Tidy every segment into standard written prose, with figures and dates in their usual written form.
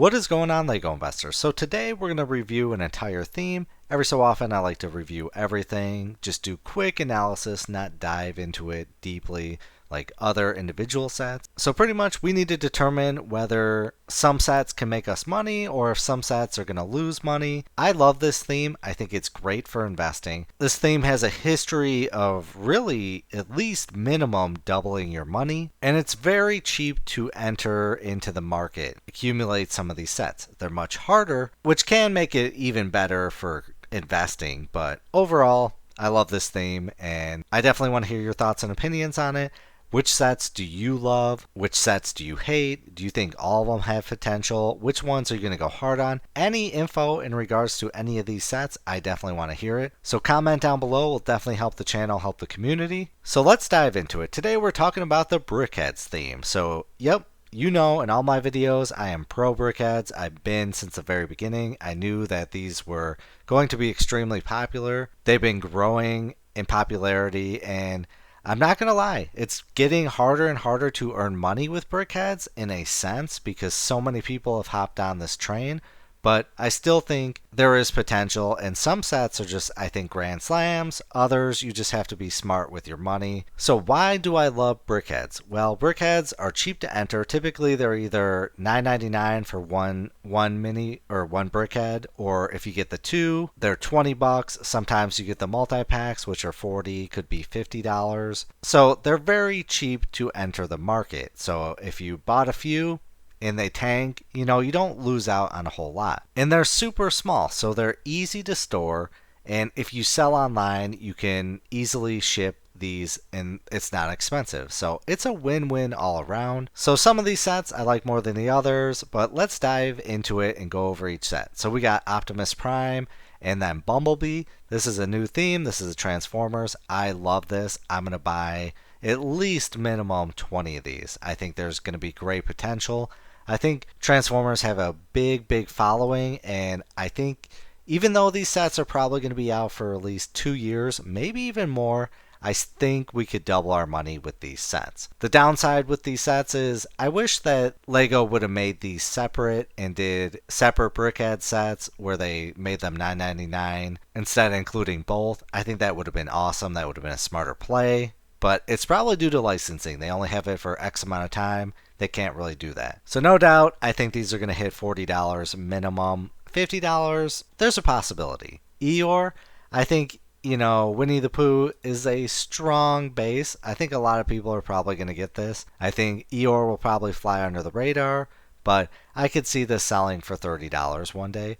What is going on, LEGO investors? So today we're going to review an entire theme. Every so often I like to review everything, just do quick analysis, not dive into it deeply like other individual sets. So pretty much we need to determine whether some sets can make us money or if some sets are going to lose money. I love this theme. I think it's great for investing. This theme has a history of really at least minimum doubling your money, and it's very cheap to enter into the market, accumulate some of these sets. They're much harder, which can make it even better for investing, but overall, I love this theme and I definitely want to hear your thoughts and opinions on it. Which sets do you love? Which sets do you hate? Do you think all of them have potential? Which ones are you going to go hard on? Any info in regards to any of these sets, I definitely want to hear it. So comment down below will definitely help the channel, help the community. So let's dive into it. Today we're talking about the BrickHeadz theme. So, yep. You know, in all my videos, I am pro BrickHeadz. I've been since the very beginning. I knew that these were going to be extremely popular. They've been growing in popularity, and I'm not going to lie, it's getting harder and harder to earn money with BrickHeadz in a sense because so many people have hopped on this train. But I still think there is potential, and some sets are just, I think, grand slams. Others, you just have to be smart with your money. So why do I love BrickHeadz? Well, BrickHeadz are cheap to enter. Typically, they're either $9.99 for one mini or one BrickHead, or if you get the two, they're $20. Sometimes you get the multi-packs, which are $40, could be $50. So they're very cheap to enter the market. So if you bought a few, and they tank, you don't lose out on a whole lot. And they're super small, so they're easy to store. And if you sell online, you can easily ship these and it's not expensive. So it's a win-win all around. So some of these sets I like more than the others, but let's dive into it and go over each set. So we got Optimus Prime and then Bumblebee. This is a new theme. This is a Transformers. I love this. I'm going to buy at least minimum 20 of these. I think there's going to be great potential. I think Transformers have a big following, and I think even though these sets are probably going to be out for at least 2 years, maybe even more, I think we could double our money with these sets. The downside with these sets is I wish that LEGO would have made these separate and did separate BrickHeadz sets where they made them $9.99 instead of including both. I think that would have been awesome. That would have been a smarter play. But it's probably due to licensing. They only have it for X amount of time. They can't really do that. So no doubt, I think these are going to hit $40 minimum. $50, there's a possibility. Eeyore, I think, Winnie the Pooh is a strong base. I think a lot of people are probably going to get this. I think Eeyore will probably fly under the radar. But I could see this selling for $30 one day.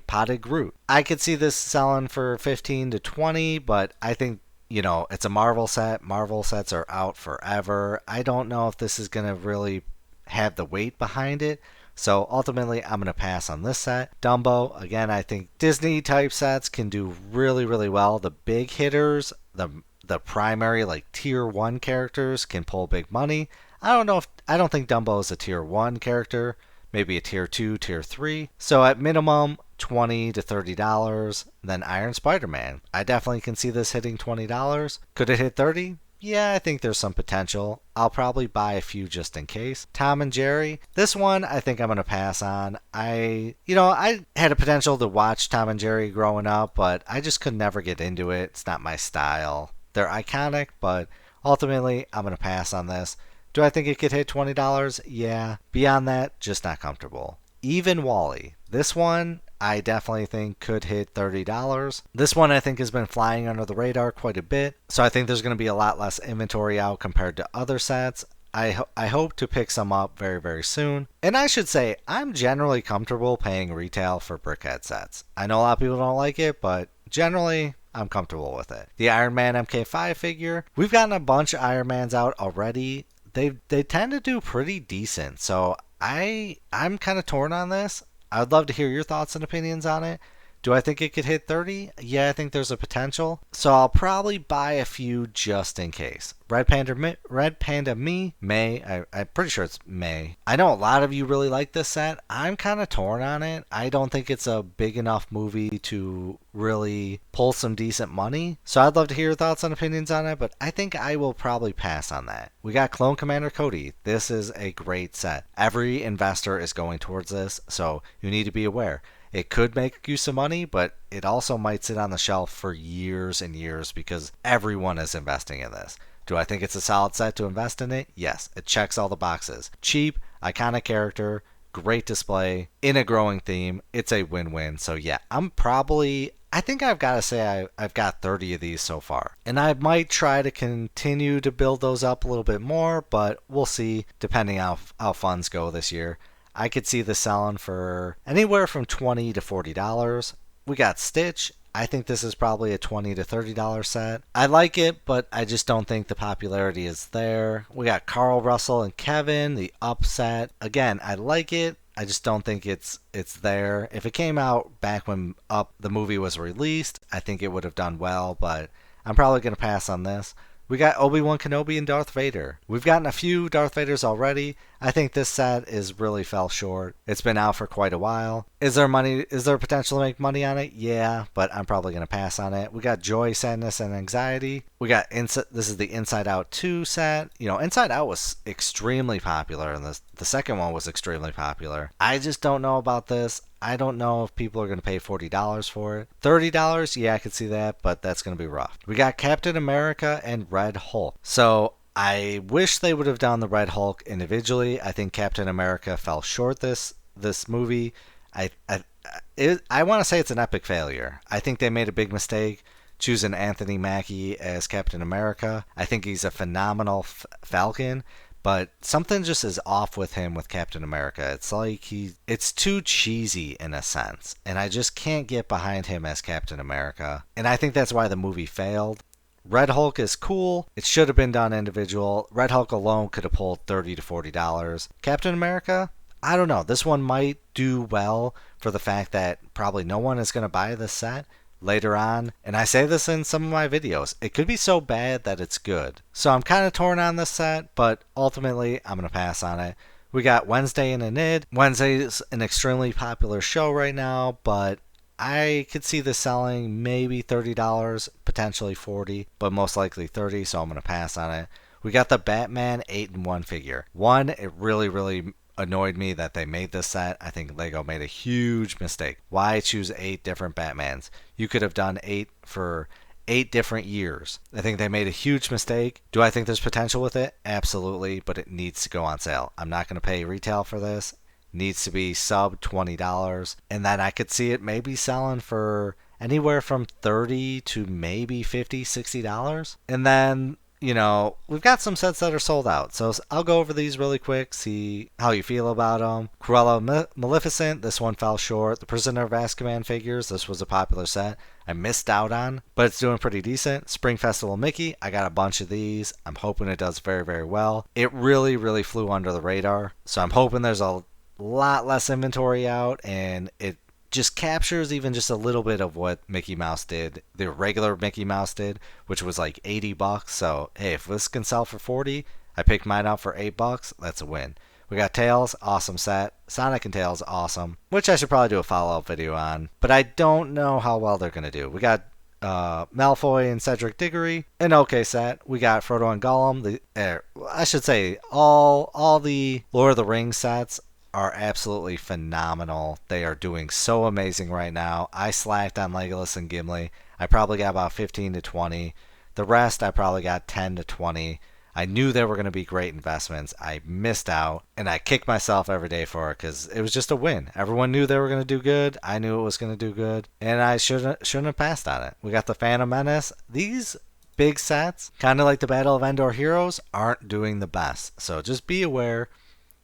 Potted Groot. I could see this selling for $15 to $20, but I think it's a Marvel set. Marvel sets are out forever. I don't know if this is going to really have the weight behind it. So ultimately, I'm going to pass on this set. Dumbo, again, I think Disney type sets can do really well. The big hitters, the primary like tier 1 characters can pull big money. I don't think Dumbo is a tier 1 character. Maybe a tier 2, tier 3. So at minimum, $20 to $30. Then Iron Spider-Man. I definitely can see this hitting $20. Could it hit 30? Yeah, I think there's some potential. I'll probably buy a few just in case. Tom and Jerry. This one I think I'm going to pass on. I had a potential to watch Tom and Jerry growing up, but I just could never get into it. It's not my style. They're iconic, but ultimately I'm going to pass on this. Do I think it could hit $20? Yeah. Beyond that, just not comfortable. Even Wall-E. This one, I definitely think could hit $30. This one I think has been flying under the radar quite a bit. So I think there's going to be a lot less inventory out compared to other sets. I hope to pick some up very soon. And I should say, I'm generally comfortable paying retail for BrickHeadz sets. I know a lot of people don't like it, but generally, I'm comfortable with it. The Iron Man MK5 figure. We've gotten a bunch of Iron Mans out already. They tend to do pretty decent. So I'm kind of torn on this. I would love to hear your thoughts and opinions on it. Do I think it could hit 30? Yeah, I think there's a potential. So I'll probably buy a few just in case. Red Panda Me, May. I'm pretty sure it's May. I know a lot of you really like this set. I'm kind of torn on it. I don't think it's a big enough movie to really pull some decent money. So I'd love to hear your thoughts and opinions on it, but I think I will probably pass on that. We got Clone Commander Cody. This is a great set. Every investor is going towards this, so you need to be aware. It could make you some money, but it also might sit on the shelf for years and years because everyone is investing in this. Do I think it's a solid set to invest in it? Yes, it checks all the boxes. Cheap, iconic character, great display, in a growing theme. It's a win-win. So yeah, I think I've got to say I've got 30 of these so far. And I might try to continue to build those up a little bit more, but we'll see depending how funds go this year. I could see this selling for anywhere from $20 to $40. We got Stitch. I think this is probably a $20 to $30 set. I like it, but I just don't think the popularity is there. We got Carl Russell and Kevin, the upset. Again, I like it. I just don't think it's there. If it came out back when Up the movie was released, I think it would have done well, but I'm probably going to pass on this. We got Obi-Wan Kenobi and Darth Vader. We've gotten a few Darth Vaders already. I think this set is really fell short. It's been out for quite a while. Is there potential to make money on it? Yeah, but I'm probably going to pass on it. We got Joy, Sadness, and Anxiety. We got this is the Inside Out 2 set. You know, Inside Out was extremely popular, and the second one was extremely popular. I just don't know about this. I don't know if people are going to pay $40 for it. $30, yeah, I could see that, but that's going to be rough. We got Captain America and Red Hulk. So I wish they would have done the Red Hulk individually. I think Captain America fell short this movie. I want to say it's an epic failure. I think they made a big mistake choosing Anthony Mackie as Captain America. I think he's a phenomenal Falcon. But something just is off with him with Captain America. It's like it's too cheesy in a sense. And I just can't get behind him as Captain America. And I think that's why the movie failed. Red Hulk is cool. It should have been done individual. Red Hulk alone could have pulled $30 to $40. Captain America? I don't know. This one might do well for the fact that probably no one is going to buy this set later on, and I say this in some of my videos, it could be so bad that it's good. So I'm kind of torn on this set, but ultimately I'm going to pass on it. We got Wednesday and Enid. Wednesday is an extremely popular show right now, but I could see this selling maybe $30, potentially $40, but most likely $30, so I'm going to pass on it. We got the Batman 8-in-1 figure. One, it really annoyed me that they made this set. I think Lego made a huge mistake. Why choose 8 different Batmans? You could have done 8 for 8 different years. I think they made a huge mistake. Do I think there's potential with it? Absolutely, but it needs to go on sale. I'm not going to pay retail for this. Needs to be sub $20, and then I could see it maybe selling for anywhere from $30 to maybe $50, $60. And then we've got some sets that are sold out. So I'll go over these really quick, see how you feel about them. Cruella Maleficent, this one fell short. The Prisoner of Azkaban figures, this was a popular set. I missed out on, but it's doing pretty decent. Spring Festival Mickey, I got a bunch of these. I'm hoping it does very well. It really flew under the radar. So I'm hoping there's a lot less inventory out, and it just captures even just a little bit of what Mickey Mouse did, the regular Mickey Mouse did, which was like $80. So hey, if this can sell for $40, I picked mine up for $8. That's a win. We got Tails, awesome set. Sonic and Tails, awesome, which I should probably do a follow-up video on, but I don't know how well they're gonna do. We got Malfoy and Cedric Diggory, an okay set. We got Frodo and Gollum. I should say all the Lord of the Rings sets are absolutely phenomenal. They are doing so amazing right now. I slacked on Legolas and Gimli. I probably got about 15 to 20. The rest I probably got 10 to 20. I knew they were going to be great investments. I missed out, and I kick myself every day for it because it was just a win. Everyone knew they were going to do good. I knew it was going to do good, and I shouldn't have passed on it. We got the Phantom Menace. These big sets, kind of like the Battle of Endor Heroes, aren't doing the best. So just be aware.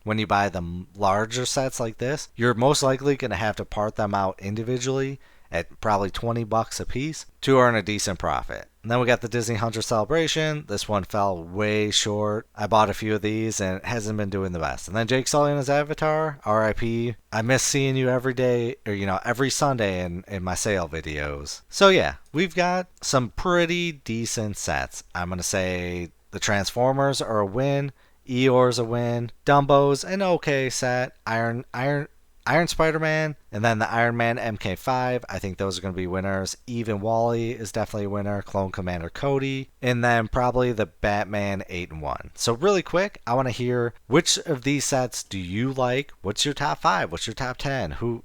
When you buy the larger sets like this, you're most likely going to have to part them out individually at probably $20 a piece to earn a decent profit. And then we got the Disney 100 Celebration. This one fell way short. I bought a few of these and it hasn't been doing the best. And then Jake Sully and his Avatar, RIP. I miss seeing you every day, or every Sunday in my sale videos. So yeah, we've got some pretty decent sets. I'm going to say the Transformers are a win. Eeyore's a win. Dumbo's an okay set. Iron Spider-Man, and then the Iron Man MK5. I think those are going to be winners. Even Wally is definitely a winner. Clone Commander Cody, and then probably the Batman 8-in-1. So really quick, I want to hear which of these sets do you like? What's your top 5? What's your top 10? Who,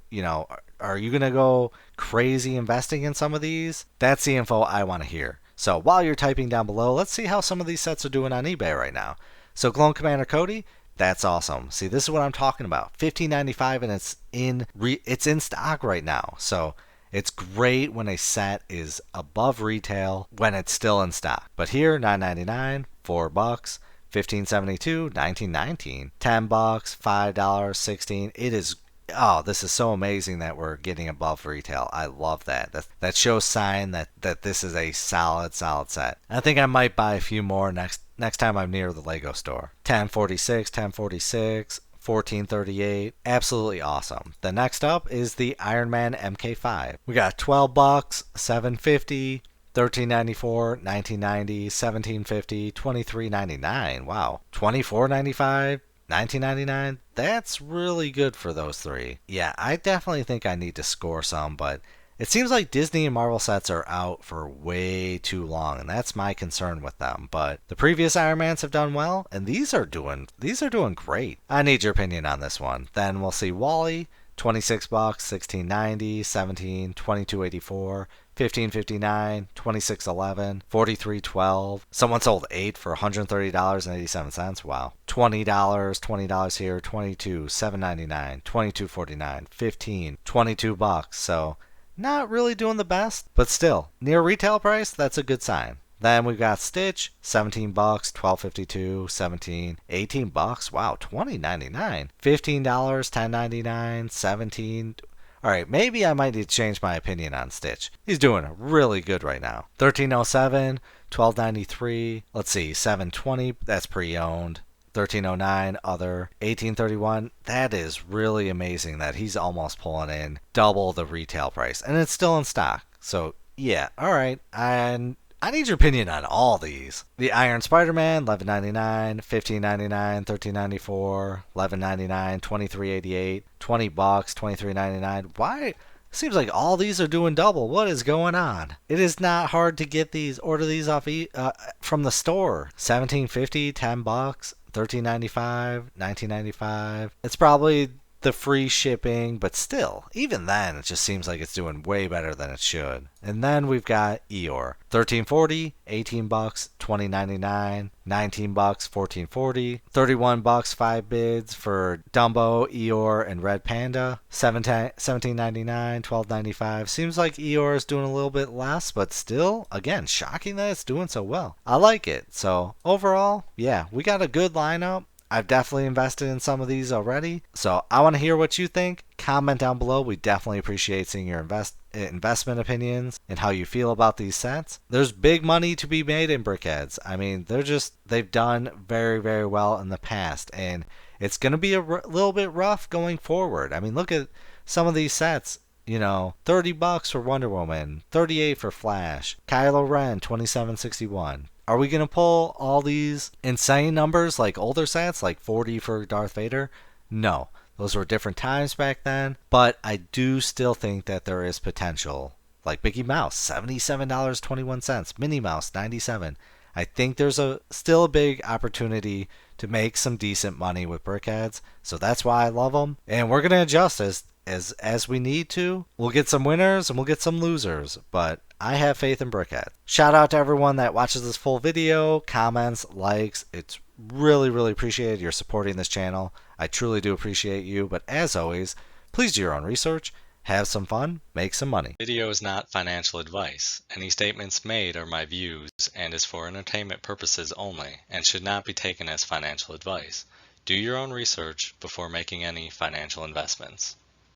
are you going to go crazy investing in some of these? That's the info I want to hear. So while you're typing down below, let's see how some of these sets are doing on eBay right now. So Clone Commander Cody, that's awesome. See, this is what I'm talking about. $15.95, and it's in stock right now. So it's great when a set is above retail when it's still in stock. But here, $9.99, $4, $15.72, $19.19, $10, $5, $16. It is. Oh, this is so amazing that we're getting above retail. I love that. That shows sign that this is a solid set. I think I might buy a few more next time I'm near the Lego store. $10.46, $10.46, $14.38. Absolutely awesome. The next up is the Iron Man MK5. We got $12, $7.50, $13.94, $19.90, $17.50, $23.99. Wow. $24.95. $19.99. That's really good for those three. Yeah, I definitely think I need to score some, but it seems like Disney and Marvel sets are out for way too long, and that's my concern with them. But the previous Iron Mans have done well, and these are doing great. I need your opinion on this one. Then we'll see Wally, $26, $16.90, $17, $22.84, $15.59, $26.11, $43.12. Someone sold 8 for $130.87. Wow. $20 here, $22, $7.99, $22.49, $15, $22. So not really doing the best, but still near retail price. That's a good sign. Then we've got Stitch, $17, $12.52, $17, $18. Wow, $20.99, $15, $10.99, $17. All right, maybe I might need to change my opinion on Stitch. He's doing really good right now. $13.07, $12.93. Let's see, $7.20. That's pre-owned. $13.09 other. $18.31. That is really amazing that he's almost pulling in double the retail price, and it's still in stock. So yeah, all right, and I need your opinion on all these. The Iron Spider-Man, $11.99, $15.99, $13.94, $11.99, $23.88, $20, $23.99. Why? Seems like all these are doing double. What is going on? It is not hard to get these. Order these off from the store. $17.50, $10, $13.95, $19.95. It's probably the free shipping, but still, even then, it just seems like it's doing way better than it should. And then we've got Eeyore, $13.40, $18, $20.99, $19, $14.40, $31, 5 bids for Dumbo, Eeyore, and Red Panda, $17.99, $12.95. Seems like Eeyore is doing a little bit less, but still, again, shocking that it's doing so well. I like it. So overall, yeah, we got a good lineup. I've definitely invested in some of these already, so I want to hear what you think. Comment down below. We definitely appreciate seeing your investment opinions and how you feel about these sets. There's big money to be made in BrickHeadz. I mean, they've done very, very well in the past, and it's going to be a little bit rough going forward. I mean, look at some of these sets. $30 for Wonder Woman, $38 for Flash, Kylo Ren, $27.61. Are we going to pull all these insane numbers like older sets, like 40 for Darth Vader? No. Those were different times back then. But I do still think that there is potential. Like Mickey Mouse, $77.21. Minnie Mouse, $97. I think there's still a big opportunity to make some decent money with BrickHeadz. So that's why I love them. And we're going to adjust as we need to. We'll get some winners and we'll get some losers. But I have faith in BrickHeadz. Shout out to everyone that watches this full video, comments, likes. It's really, really appreciated. You're supporting this channel. I truly do appreciate you. But as always, please do your own research. Have some fun. Make some money. Video is not financial advice. Any statements made are my views and is for entertainment purposes only and should not be taken as financial advice. Do your own research before making any financial investments.